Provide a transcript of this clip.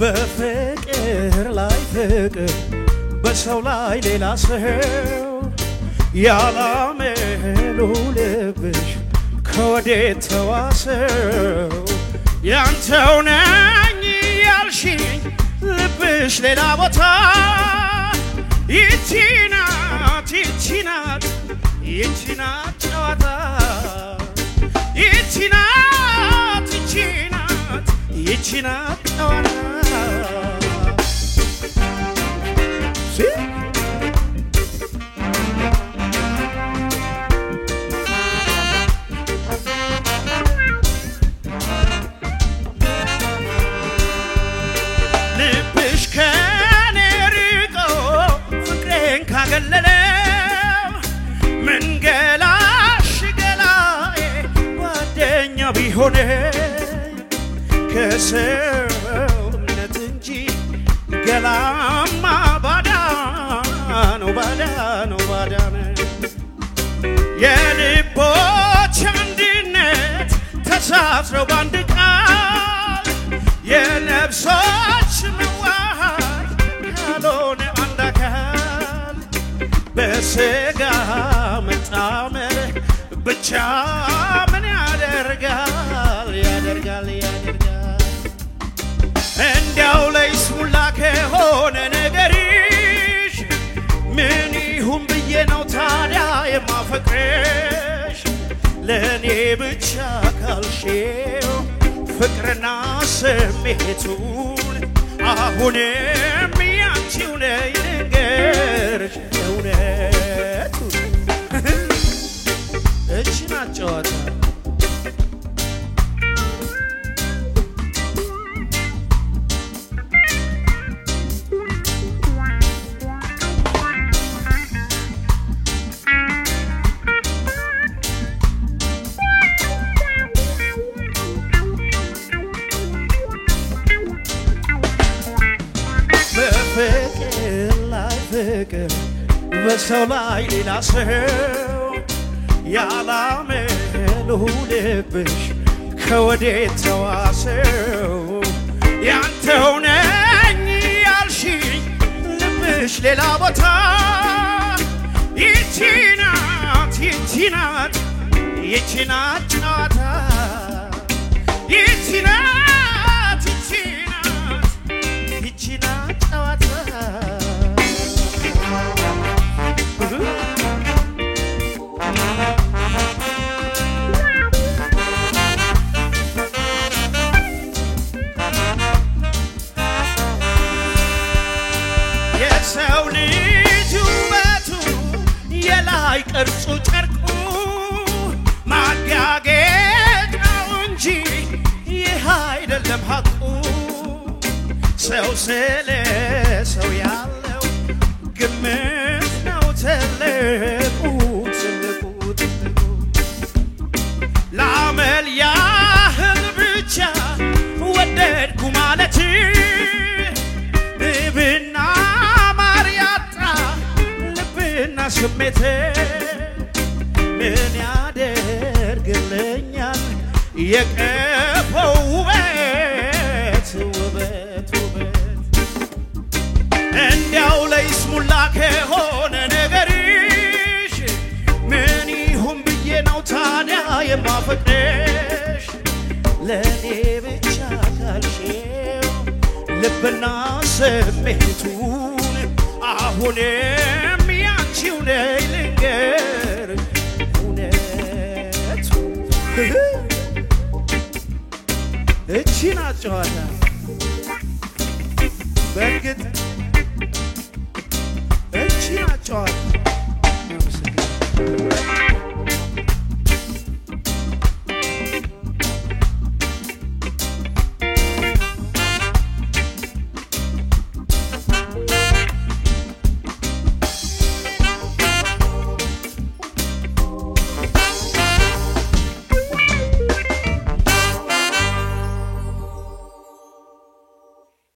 በፍቅር ላይ ፍቅር በሰው ላይ ሌላ ሰው ያላመሉ ልብሽ ከወዴት ተዋሰው ያንተው ነኝ ያልሽኝ ልብሽ ሌላ ቦታ ይቺናት ጨዋታ ይቺናት ጨዋታ ልብሽ ከኔ ርቆ ፍቅሬን ካገለለው ምን ገላሽ ገላዬ ጓደኛ ቢሆነ ከሰውነት እንጂ ገላማ ባዳ ነው የልቦች አንድነት ተሳስረው ባንድ ቃል የነፍሶች መዋሃድ ካልሆነ አንድ አካል በስጋ መጣመር ብቻ ምን ያደርጋል እንዲያው ለይስሙላ ከሆነ ነገርሽ ምን ይሁን ብዬ ነው ታዲያ የማፈቅርሽ ለኔ ብቻ ካልሽው ፍቅርና ስሜቱን አሁንም ያንቺው ነኝ ልንገርሽ እውነቱን እቺ ናት ጨዋታ በፍቅር ላይ ፍቅር በሰው ላይ ሌላ ሰው ያላመሉ ልብሽ ከወዴት ተዋሰው ያንተው ነኝ ያልሽኝ ልብሽ ሌላ ቦታ ይቺናት ጨዋታ ይቺናት ጨዋታ የሰው ልጅ ውበቱ የላይ ቅርጹ ጨርቁ ማጋጌጥ ነው እንጂ ይህ አይደለም ሐቁ ሰው ስለ ሰው ያለው ግምት ነው ትልቁ ለአመል ያህል ብቻ ወደድኩ ማለት ልብና ማር ያጣ ልብና ስሜት ምን ያደርግልኛል የቀፈው ውበት እንዲያው ለይስሙላ ከሆነ ነገርሽ ምን ይሁን ብዬ ነው ታዲያ የማፈቅርሽ ለኔ ብቻ ካልሽው ልብና ስሜቱን አሁንም ያንቺው ነኝ ልንገርሽ እውነቱን እቺ ናት ጨዋታ